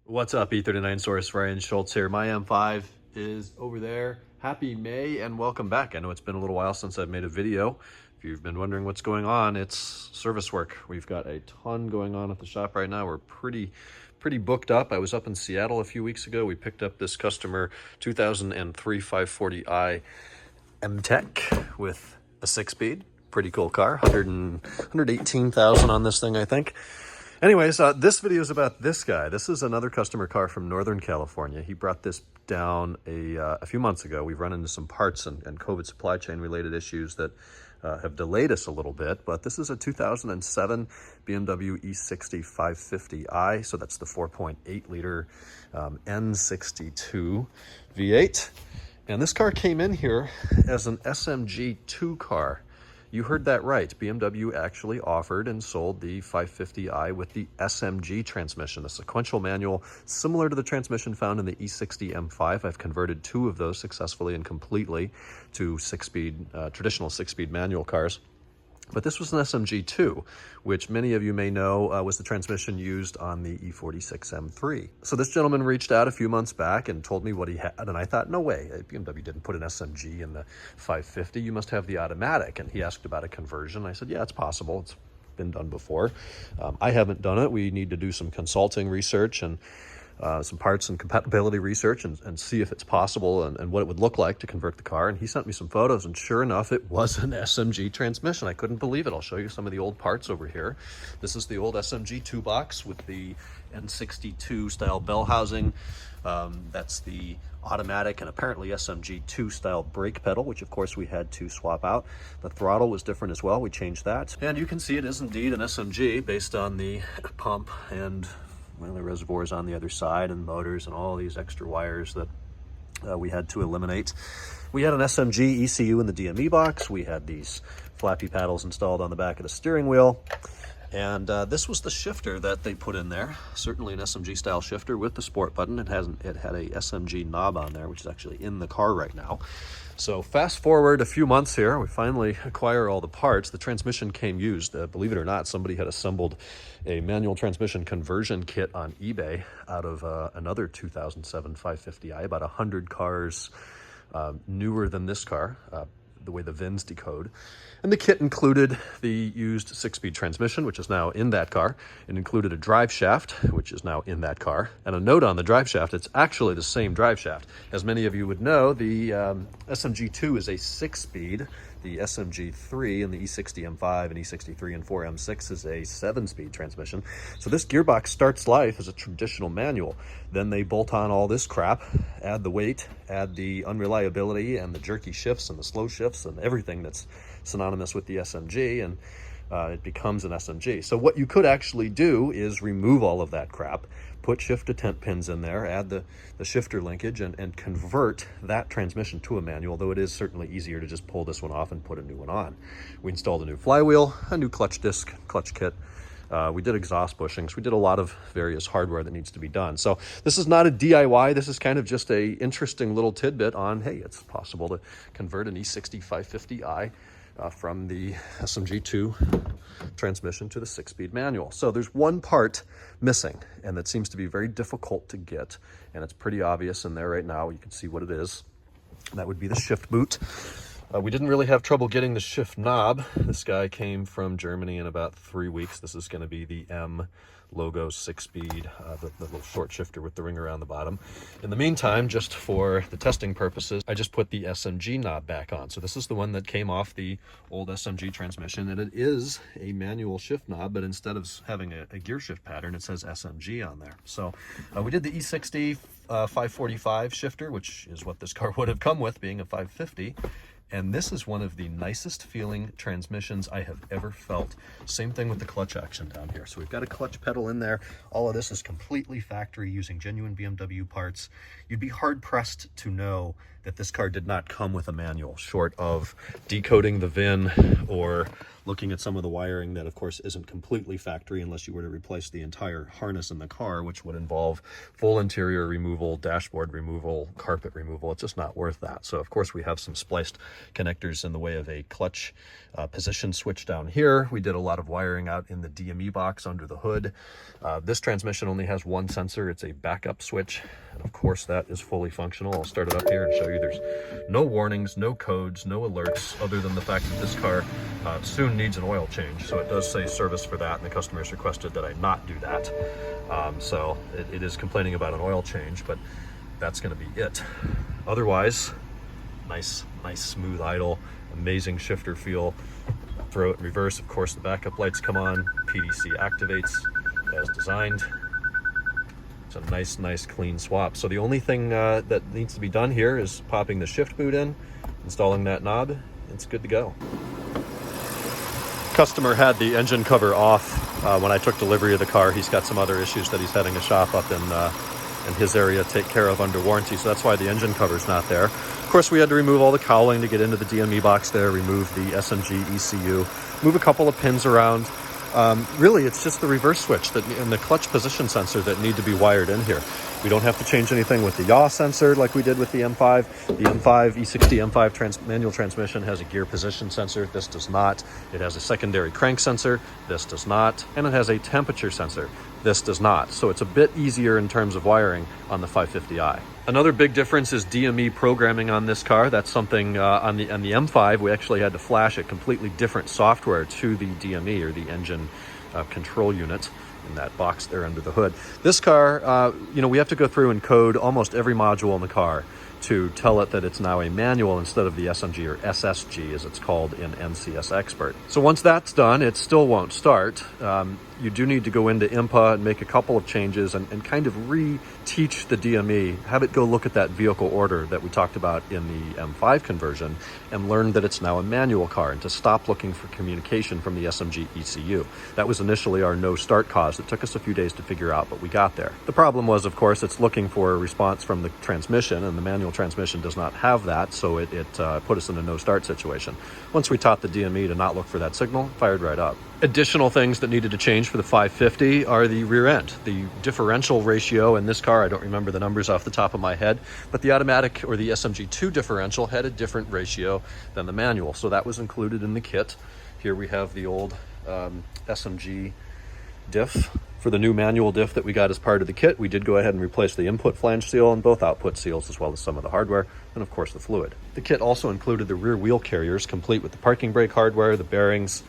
What's up, E39 source? Ryan Schultz here. My M5 is over there. Happy May and welcome back. I know it's been a little while since I've made a video. If you've been wondering what's going on, it's service work. We've got a ton going on at the shop right now. We're pretty booked up. I was up in Seattle a few weeks ago. We picked up this customer 2003 540i M-Tech with a 6-speed. Pretty cool car. 118,000 on this thing, I think. Anyways, this video is about this guy. This is another customer car from Northern California. He brought this down a few months ago. We've run into some parts and COVID supply chain related issues that have delayed us a little bit, but this is a 2007 BMW E60 550i. So that's the 4.8 liter N62 V8. And this car came in here as an SMG-II car. You heard that right. BMW actually offered and sold the 550i with the SMG transmission, a sequential manual similar to the transmission found in the E60 M5. I've converted 2 of those successfully and completely to traditional 6-speed manual cars. But this was an SMG-II, which many of you may know was the transmission used on the E46 M3. So this gentleman reached out a few months back and told me what he had, and I thought, no way, BMW didn't put an SMG in the 550, you must have the automatic. And he asked about a conversion. I said, yeah, it's possible. It's been done before. I haven't done it. We need to do some consulting research and some parts and compatibility research and see if it's possible and what it would look like to convert the car. And he sent me some photos, and sure enough, it was an SMG transmission. I couldn't believe it. I'll show you some of the old parts over here. This is the old SMG-II box with the N62 style bell housing. That's the automatic and apparently SMG-II style brake pedal, which of course we had to swap out. The throttle was different as well. We changed that. And you can see it is indeed an SMG based on the pump and the reservoirs on the other side and motors and all these extra wires that we had to eliminate. We had an SMG ECU in the DME box. We had these flappy paddles installed on the back of the steering wheel. And this was the shifter that they put in there. Certainly an SMG style shifter with the sport button. It had a SMG knob on there, which is actually in the car right now. So fast forward a few months here, we finally acquire all the parts. The transmission came used. Believe it or not, somebody had assembled a manual transmission conversion kit on eBay out of another 2007 550i, about 100 cars newer than this car, the way the VINs decode. And the kit included the used 6-speed transmission, which is now in that car. It included a drive shaft, which is now in that car. And a note on the drive shaft, it's actually the same drive shaft. As many of you would know, the SMG-II is a 6-speed. The SMG-III and the E60 M5 and E60 3 and 4 M6 is a 7-speed transmission. So this gearbox starts life as a traditional manual. Then they bolt on all this crap, add the weight, add the unreliability and the jerky shifts and the slow shifts and everything that's synonymous with the SMG, and it becomes an SMG. So what you could actually do is remove all of that crap, put shift to tent pins in there, add the shifter linkage, and convert that transmission to a manual, though it is certainly easier to just pull this one off and put a new one on. We installed a new flywheel, a new clutch disc, clutch kit. We did exhaust bushings. We did a lot of various hardware that needs to be done. So this is not a DIY. This is kind of just a interesting little tidbit on, hey, it's possible to convert an E60 550i from the SMG-II transmission to the 6-speed manual. So there's one part missing, and that seems to be very difficult to get, and it's pretty obvious in there right now. You can see what it is. That would be the shift boot. We didn't really have trouble getting the shift knob. This guy came from Germany in about 3 weeks. This is going to be the M logo 6-speed, the little short shifter with the ring around the bottom. In the meantime, just for the testing purposes, I just put the SMG knob back on. So this is the one that came off the old SMG transmission, and it is a manual shift knob, but instead of having a gear shift pattern, it says SMG on there. So we did the E60 545 shifter, which is what this car would have come with, being a 550. And this is one of the nicest feeling transmissions I have ever felt. Same thing with the clutch action down here. So we've got a clutch pedal in there. All of this is completely factory using genuine BMW parts. You'd be hard pressed to know that this car did not come with a manual, short of decoding the VIN or looking at some of the wiring that of course isn't completely factory unless you were to replace the entire harness in the car, which would involve full interior removal, dashboard removal, carpet removal. It's just not worth that. So of course we have some spliced connectors in the way of a clutch position switch down here. We did a lot of wiring out in the DME box under the hood. This transmission only has one sensor. It's a backup switch, and of course that is fully functional. I'll start it up here and show you there's no warnings, no codes, no alerts, other than the fact that this car soon needs an oil change. So it does say service for that, and the customer's requested that I not do that. So it is complaining about an oil change, but that's going to be it. Otherwise, nice smooth idle, amazing shifter feel. Throw it in reverse, of course the backup lights come on, PDC activates as designed. It's a nice clean swap. So the only thing that needs to be done here is popping the shift boot in, installing that knob. It's good to go. Customer had the engine cover off when I took delivery of the car. He's got some other issues that he's having a shop up in his area take care of under warranty, so that's why the engine cover's not there. Of course, we had to remove all the cowling to get into the DME box there, remove the SMG ECU, move a couple of pins around. Really, it's just the reverse switch and the clutch position sensor that need to be wired in here. We don't have to change anything with the yaw sensor like we did with the M5. The M5, E60 550i manual transmission has a gear position sensor. This does not. It has a secondary crank sensor. This does not. And it has a temperature sensor. This does not. So it's a bit easier in terms of wiring on the 550i. Another big difference is DME programming on this car. That's something on the M5, we actually had to flash a completely different software to the DME, or the engine control unit, in that box there under the hood. This car, we have to go through and code almost every module in the car to tell it that it's now a manual instead of the SMG, or SSG as it's called in NCS Expert. So once that's done, it still won't start. You do need to go into IMPA and make a couple of changes and kind of re-teach the DME, have it go look at that vehicle order that we talked about in the M5 conversion, and learn that it's now a manual car, and to stop looking for communication from the SMG ECU. That was initially our no start cause. It took us a few days to figure out, but we got there. The problem was, of course, it's looking for a response from the transmission, and the manual transmission does not have that, so it put us in a no start situation. Once we taught the DME to not look for that signal, fired right up. Additional things that needed to change for the 550 are the rear end. The differential ratio in this car, I don't remember the numbers off the top of my head, but the automatic, or the SMG-II differential, had a different ratio than the manual, so that was included in the kit. Here we have the old SMG diff. For the new manual diff that we got as part of the kit, we did go ahead and replace the input flange seal and both output seals, as well as some of the hardware, and of course the fluid. The kit also included the rear wheel carriers, complete with the parking brake hardware, the bearings,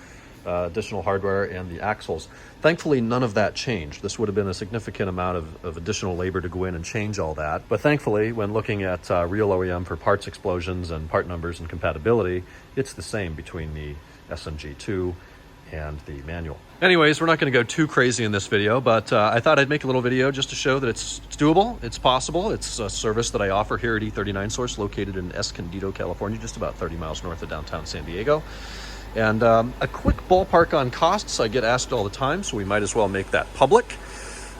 additional hardware, and the axles. Thankfully, none of that changed. This would have been a significant amount of additional labor to go in and change all that. But thankfully, when looking at real OEM for parts explosions and part numbers and compatibility, it's the same between the SMG-II and the manual. Anyways, we're not going to go too crazy in this video, but I thought I'd make a little video just to show that it's doable, it's possible. It's a service that I offer here at E39 Source, located in Escondido, California, just about 30 miles north of downtown San Diego. And a quick ballpark on costs, I get asked all the time, so we might as well make that public.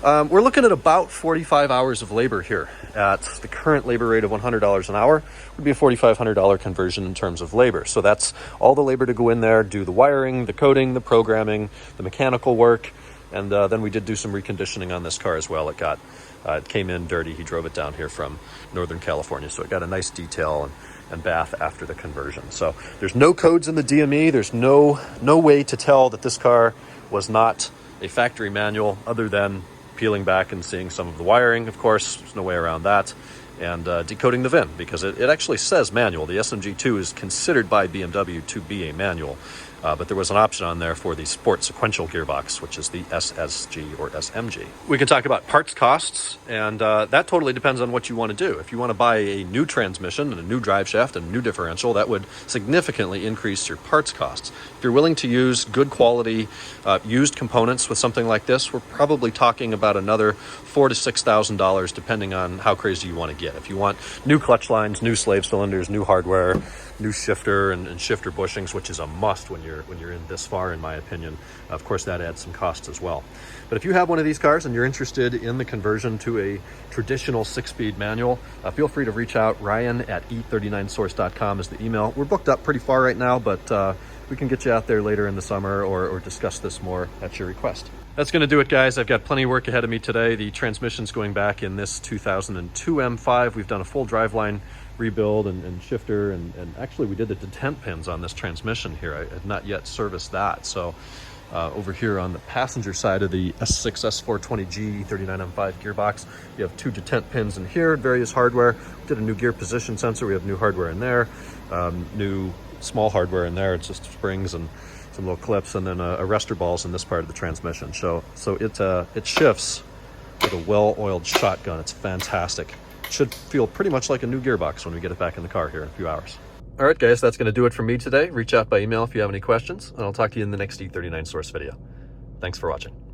We're looking at about 45 hours of labor here. At the current labor rate of $100 an hour, would be a $4,500 conversion in terms of labor. So that's all the labor to go in there, do the wiring, the coding, the programming, the mechanical work, and then we did do some reconditioning on this car as well. It came in dirty. He drove it down here from Northern California, so it got a nice detail and bath after the conversion. So there's no codes in the DME. There's no way to tell that this car was not a factory manual, other than peeling back and seeing some of the wiring. Of course, there's no way around that. And decoding the VIN, because it actually says manual. The SMG-II is considered by BMW to be a manual. But there was an option on there for the sport sequential gearbox, which is the SSG or SMG. We can talk about parts costs, and that totally depends on what you want to do. If you want to buy a new transmission and a new drive shaft and a new differential, that would significantly increase your parts costs. If you're willing to use good quality used components with something like this, we're probably talking about another $4,000 to $6,000, depending on how crazy you want to get. If you want new clutch lines, new slave cylinders, new hardware, new shifter and shifter bushings, which is a must when you're in this far, in my opinion. Of course, that adds some costs as well. But if you have one of these cars and you're interested in the conversion to a traditional 6-speed manual, feel free to reach out. Ryan at e39source.com is the email. We're booked up pretty far right now, but we can get you out there later in the summer or discuss this more at your request. That's going to do it, guys. I've got plenty of work ahead of me today. The transmission's going back in this 2002 M5. We've done a full driveline rebuild and shifter, and actually we did the detent pins on this transmission here. I had not yet serviced that. So over here on the passenger side of the S6 S420G 39M5 gearbox, you have 2 detent pins in here, various hardware. We did a new gear position sensor. We have new hardware in there, new small hardware in there. It's just springs and some little clips, and then arrestor balls in this part of the transmission. So it shifts with a well-oiled shotgun. It's fantastic. It should feel pretty much like a new gearbox when we get it back in the car here in a few hours. All right, guys, that's going to do it for me today. Reach out by email if you have any questions, and I'll talk to you in the next E39 source video. Thanks for watching.